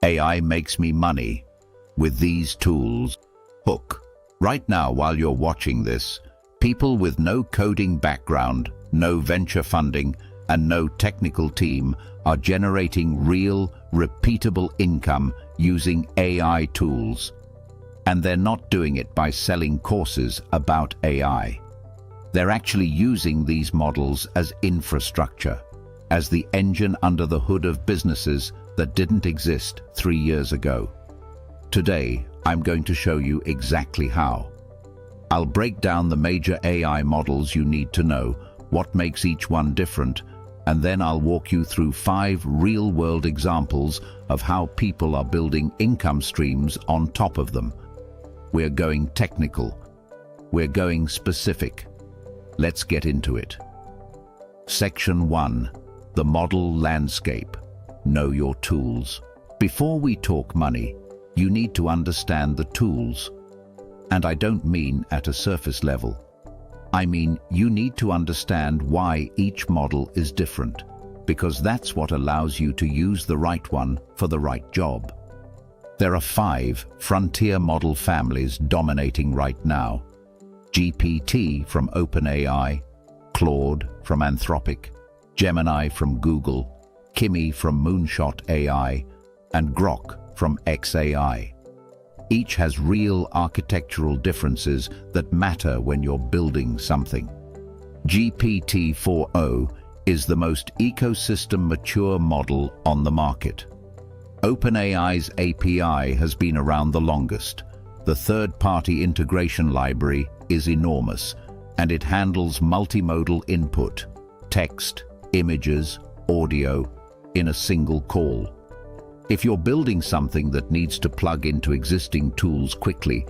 AI makes me money with these tools. Hook. Right now, while you're watching this, people with no coding background, no venture funding, and no technical team are generating real, repeatable income using AI tools. And they're not doing it by selling courses about AI. They're actually using these models as infrastructure, as the engine under the hood of businesses that didn't exist 3 years ago. Today, I'm going to show you exactly how. I'll break down the major AI models you need to know, what makes each one different, and then I'll walk you through 5 real-world examples of how people are building income streams on top of them. We're going technical. We're going specific. Let's get into it. Section 1. The model landscape. Know your tools. Before we talk money, you need to understand the tools. And I don't mean at a surface level. I mean, you need to understand why each model is different, because that's what allows you to use the right one for the right job. There are 5 frontier model families dominating right now. GPT from OpenAI, Claude from Anthropic, Gemini from Google, Kimi from Moonshot AI, and Grok from xAI. Each has real architectural differences that matter when you're building something. GPT-4o is the most ecosystem-mature model on the market. OpenAI's API has been around the longest. The third-party integration library is enormous, and it handles multimodal input, text, images, audio, in a single call. If you're building something that needs to plug into existing tools quickly,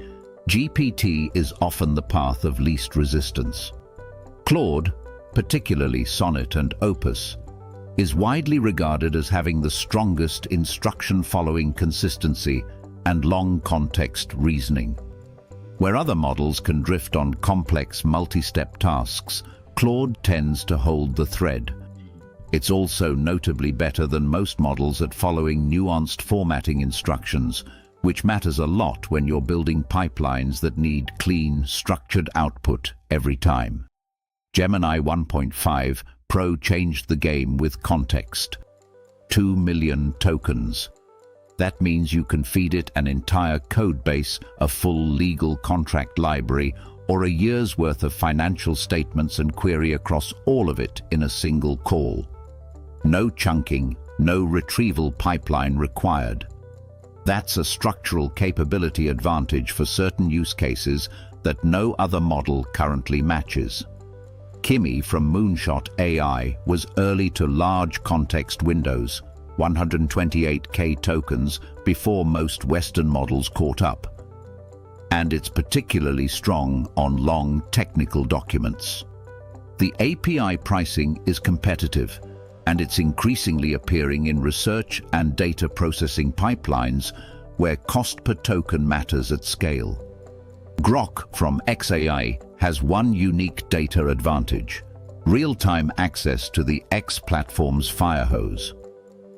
GPT is often the path of least resistance. Claude, particularly Sonnet and Opus, is widely regarded as having the strongest instruction-following consistency and long context reasoning. Where other models can drift on complex multi-step tasks, Claude tends to hold the thread. It's also notably better than most models at following nuanced formatting instructions, which matters a lot when you're building pipelines that need clean, structured output every time. Gemini 1.5 Pro changed the game with context. 2 million tokens. That means you can feed it an entire code base, a full legal contract library, or a year's worth of financial statements and query across all of it in a single call. No chunking, no retrieval pipeline required. That's a structural capability advantage for certain use cases that no other model currently matches. Kimi from Moonshot AI was early to large context windows, 128K tokens, before most Western models caught up. And it's particularly strong on long technical documents. The API pricing is competitive, and it's increasingly appearing in research and data processing pipelines where cost per token matters at scale. Grok from xAI has one unique data advantage: real-time access to the X platform's firehose.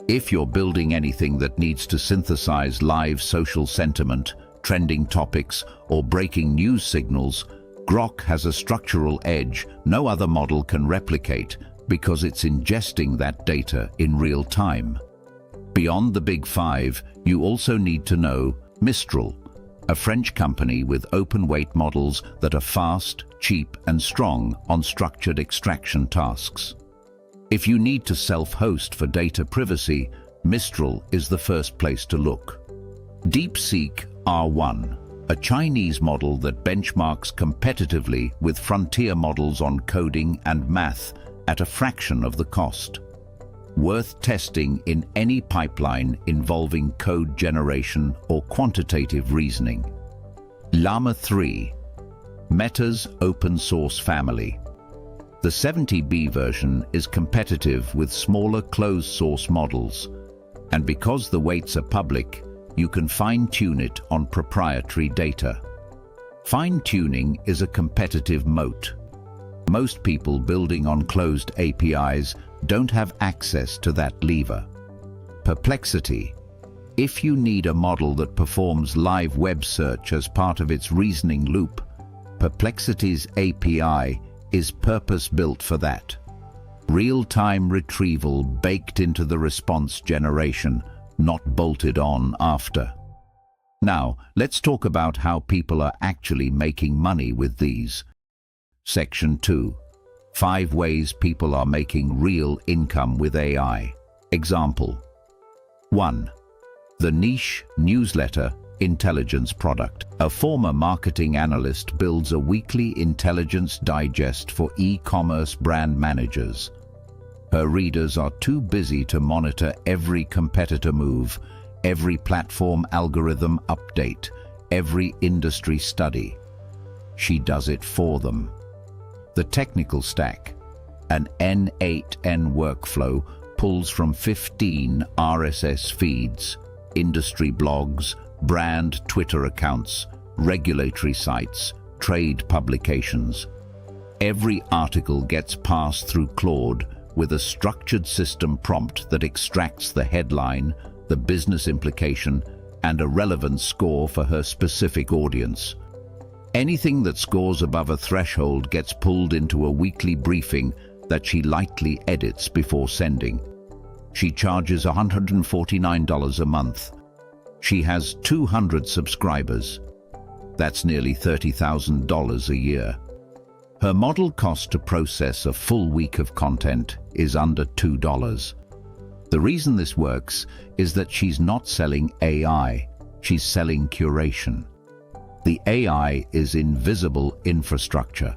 If you're building anything that needs to synthesize live social sentiment, trending topics, or breaking news signals, Grok has a structural edge no other model can replicate because it's ingesting that data in real time. Beyond the big 5, you also need to know Mistral, a French company with open-weight models that are fast, cheap, and strong on structured extraction tasks. If you need to self-host for data privacy, Mistral is the first place to look. DeepSeek R1, a Chinese model that benchmarks competitively with frontier models on coding and math at a fraction of the cost. Worth testing in any pipeline involving code generation or quantitative reasoning. Llama 3, Meta's open source family. The 70B version is competitive with smaller closed source models, and because the weights are public, you can fine-tune it on proprietary data. Fine-tuning is a competitive moat. Most people building on closed APIs don't have access to that lever. Perplexity, If you need a model that performs live web search as part of its reasoning loop, Perplexity's API is purpose-built for that. Real-time retrieval baked into the response generation, not bolted on after. Now, let's talk about how people are actually making money with these. Section 2. 5 ways people are making real income with AI. Example. 1. The niche newsletter intelligence product. A former marketing analyst builds a weekly intelligence digest for e-commerce brand managers. Her readers are too busy to monitor every competitor move, every platform algorithm update, every industry study. She does it for them. The technical stack. An N8N workflow pulls from 15 RSS feeds, industry blogs, brand Twitter accounts, regulatory sites, trade publications. Every article gets passed through Claude with a structured system prompt that extracts the headline, the business implication, and a relevance score for her specific audience. Anything that scores above a threshold gets pulled into a weekly briefing that she lightly edits before sending. She charges $149 a month. She has 200 subscribers. That's nearly $30,000 a year. Her model cost to process a full week of content is under $2. The reason this works is that she's not selling AI, she's selling curation. The AI is invisible infrastructure.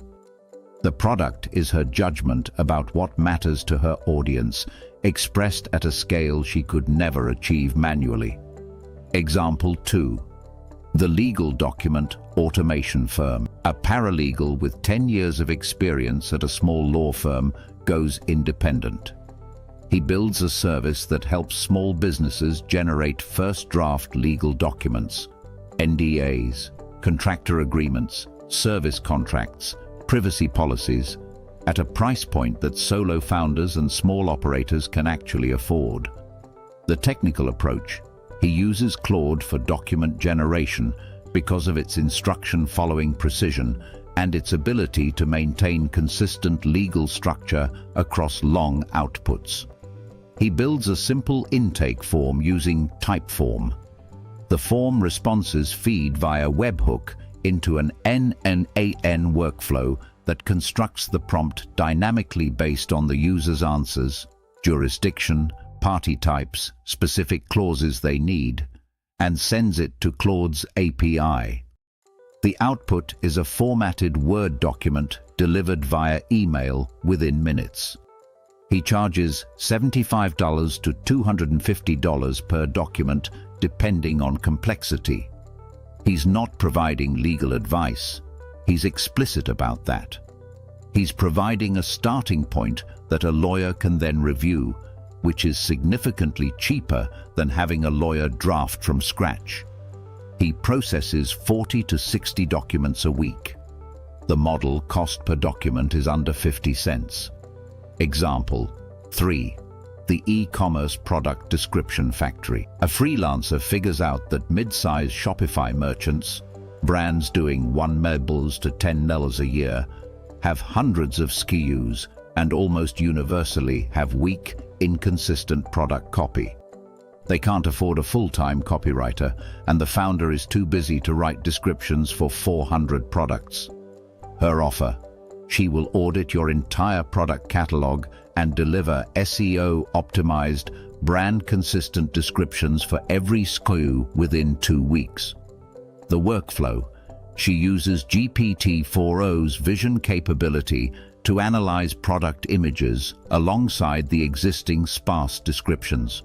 The product is her judgment about what matters to her audience, expressed at a scale she could never achieve manually. Example 2. The legal document automation firm. A paralegal with 10 years of experience at a small law firm goes independent. He builds a service that helps small businesses generate first-draft legal documents, NDAs, contractor agreements, service contracts, privacy policies, at a price point that solo founders and small operators can actually afford. The technical approach. He uses Claude for document generation because of its instruction-following precision and its ability to maintain consistent legal structure across long outputs. He builds a simple intake form using Typeform. The form responses feed via webhook into an N8N workflow that constructs the prompt dynamically based on the user's answers, jurisdiction, party types, specific clauses they need, and sends it to Claude's API. The output is a formatted Word document delivered via email within minutes. He charges $75 to $250 per document, depending on complexity. He's not providing legal advice. He's explicit about that. He's providing a starting point that a lawyer can then review, which is significantly cheaper than having a lawyer draft from scratch. He processes 40 to 60 documents a week. The model cost per document is under 50 cents. Example 3. The e-commerce product description factory. A freelancer figures out that mid-size Shopify merchants, brands doing $1 million to $10 million a year, have hundreds of SKUs and almost universally have weak, inconsistent product copy. They can't afford a full-time copywriter, and the founder is too busy to write descriptions for 400 products. Her offer: she will audit your entire product catalog and deliver SEO-optimized, brand-consistent descriptions for every SKU within 2 weeks. The workflow: she uses GPT-4o's vision capability to analyze product images alongside the existing sparse descriptions.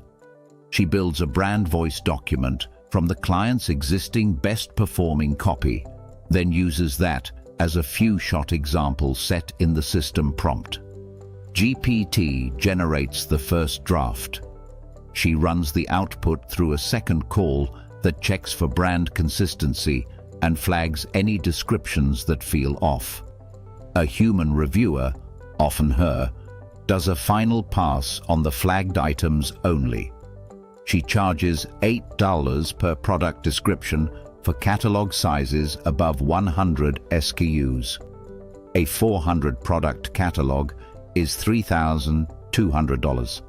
She builds a brand voice document from the client's existing best-performing copy, then uses that as a few-shot example set in the system prompt. GPT generates the first draft. She runs the output through a second call that checks for brand consistency and flags any descriptions that feel off. A human reviewer, often her, does a final pass on the flagged items only. She charges $8 per product description for catalog sizes above 100 SKUs. A 400 product catalog is $3,200.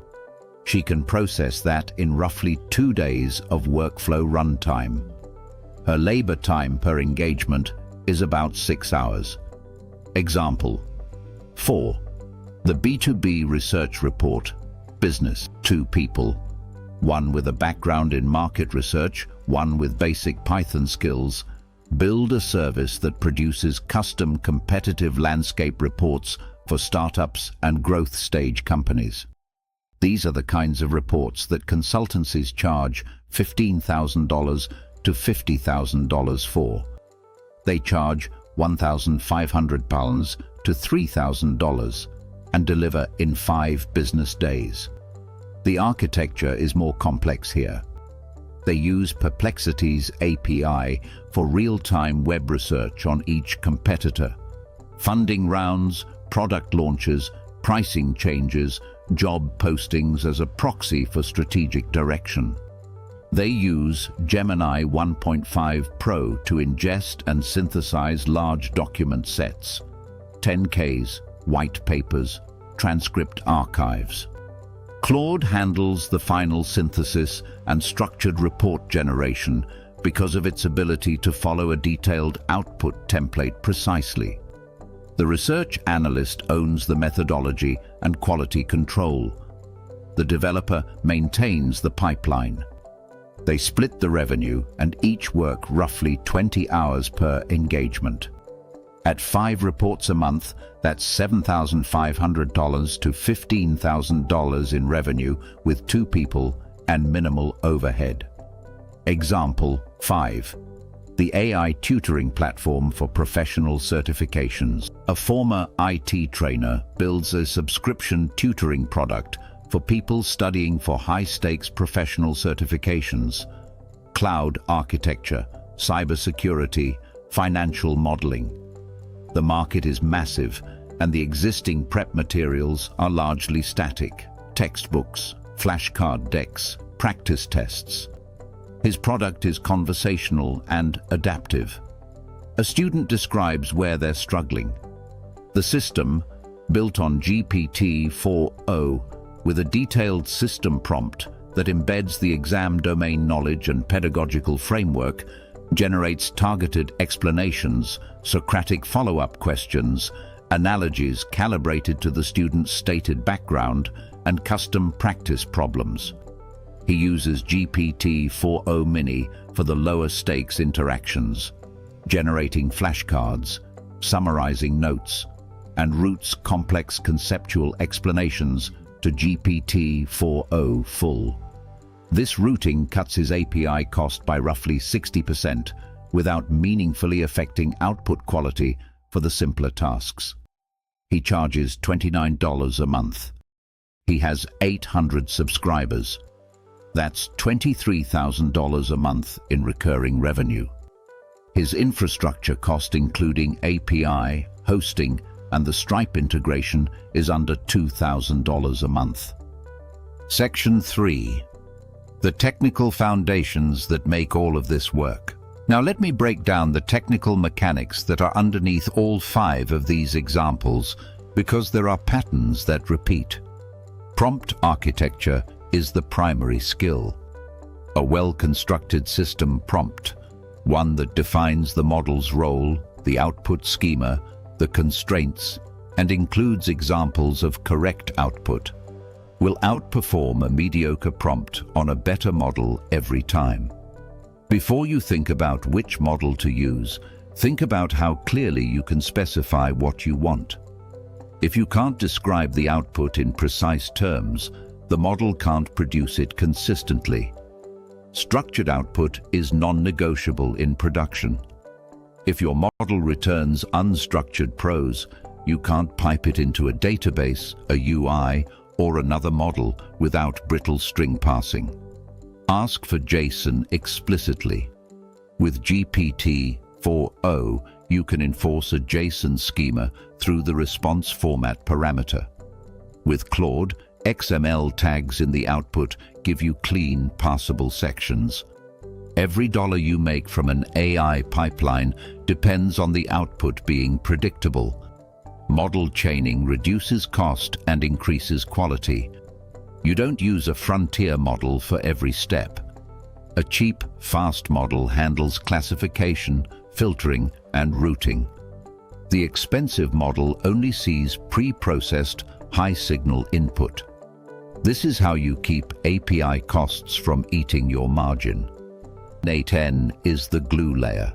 She can process that in roughly 2 days of workflow runtime. Her labor time per engagement is about 6 hours. Example 4. The B2B research report. Business. 2 people. One with a background in market research, one with basic Python skills, build a service that produces custom competitive landscape reports for startups and growth stage companies. These are the kinds of reports that consultancies charge $15,000 to $50,000 for. They charge £1,500 to $3,000 and deliver in 5 business days. The architecture is more complex here. They use Perplexity's API for real-time web research on each competitor. Funding rounds, product launches, pricing changes, job postings as a proxy for strategic direction. They use Gemini 1.5 Pro to ingest and synthesize large document sets, 10Ks, white papers, transcript archives. Claude handles the final synthesis and structured report generation because of its ability to follow a detailed output template precisely. The research analyst owns the methodology and quality control. The developer maintains the pipeline. They split the revenue and each work roughly 20 hours per engagement. At 5 reports a month, that's $7,500 to $15,000 in revenue with 2 people and minimal overhead. Example 5. The AI tutoring platform for professional certifications. A former IT trainer builds a subscription tutoring product for people studying for high-stakes professional certifications, cloud architecture, cybersecurity, financial modeling. The market is massive, and the existing prep materials are largely static: textbooks, flashcard decks, practice tests. His product is conversational and adaptive. A student describes where they're struggling. The system, built on GPT-4o, with a detailed system prompt that embeds the exam domain knowledge and pedagogical framework, generates targeted explanations, Socratic follow-up questions, analogies calibrated to the student's stated background, and custom practice problems. He uses GPT-4o Mini for the lower stakes interactions, generating flashcards, summarizing notes, and routes complex conceptual explanations to GPT-4o Full. This routing cuts his API cost by roughly 60% without meaningfully affecting output quality for the simpler tasks. He charges $29 a month. He has 800 subscribers. That's $23,000 a month in recurring revenue. His infrastructure cost, including API, hosting, and the Stripe integration, is under $2,000 a month. Section 3. The technical foundations that make all of this work. Now let me break down the technical mechanics that are underneath all 5 of these examples, because there are patterns that repeat. Prompt architecture is the primary skill. A well-constructed system prompt, one that defines the model's role, the output schema, the constraints, and includes examples of correct output, will outperform a mediocre prompt on a better model every time. Before you think about which model to use, think about how clearly you can specify what you want. If you can't describe the output in precise terms, the model can't produce it consistently. Structured output is non-negotiable in production. If your model returns unstructured prose, you can't pipe it into a database, a UI, or another model without brittle string passing. Ask for JSON explicitly. With GPT-4o, you can enforce a JSON schema through the response format parameter. With Claude, XML tags in the output give you clean, parsable sections. Every dollar you make from an AI pipeline depends on the output being predictable. Model chaining reduces cost and increases quality. You don't use a frontier model for every step. A cheap, fast model handles classification, filtering, and routing. The expensive model only sees pre-processed, high-signal input. This is how you keep API costs from eating your margin. A10 is the glue layer.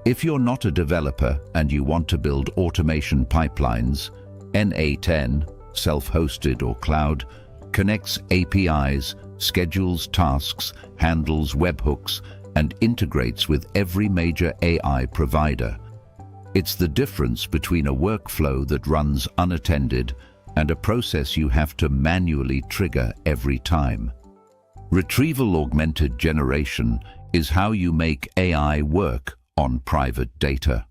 If you're not a developer and you want to build automation pipelines, A10, self-hosted or cloud, connects APIs, schedules tasks, handles webhooks, and integrates with every major AI provider. It's the difference between a workflow that runs unattended and a process you have to manually trigger every time. Retrieval-augmented generation is how you make AI work on private data.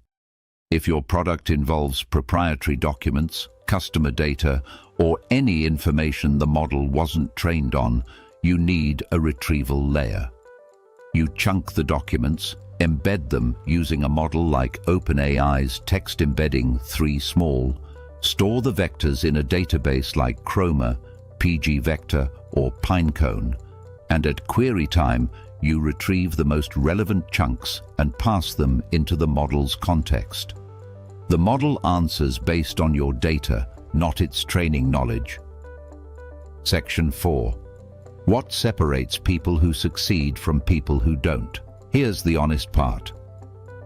If your product involves proprietary documents, customer data, or any information the model wasn't trained on, you need a retrieval layer. You chunk the documents, embed them using a model like OpenAI's text embedding 3-small, store the vectors in a database like Chroma, pgvector, or Pinecone, and at query time, you retrieve the most relevant chunks and pass them into the model's context. The model answers based on your data, not its training knowledge. Section 4. What separates people who succeed from people who don't? Here's the honest part.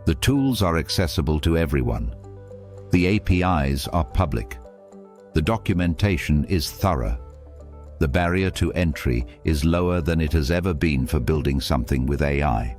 The tools are accessible to everyone. The APIs are public. The documentation is thorough. The barrier to entry is lower than it has ever been for building something with AI.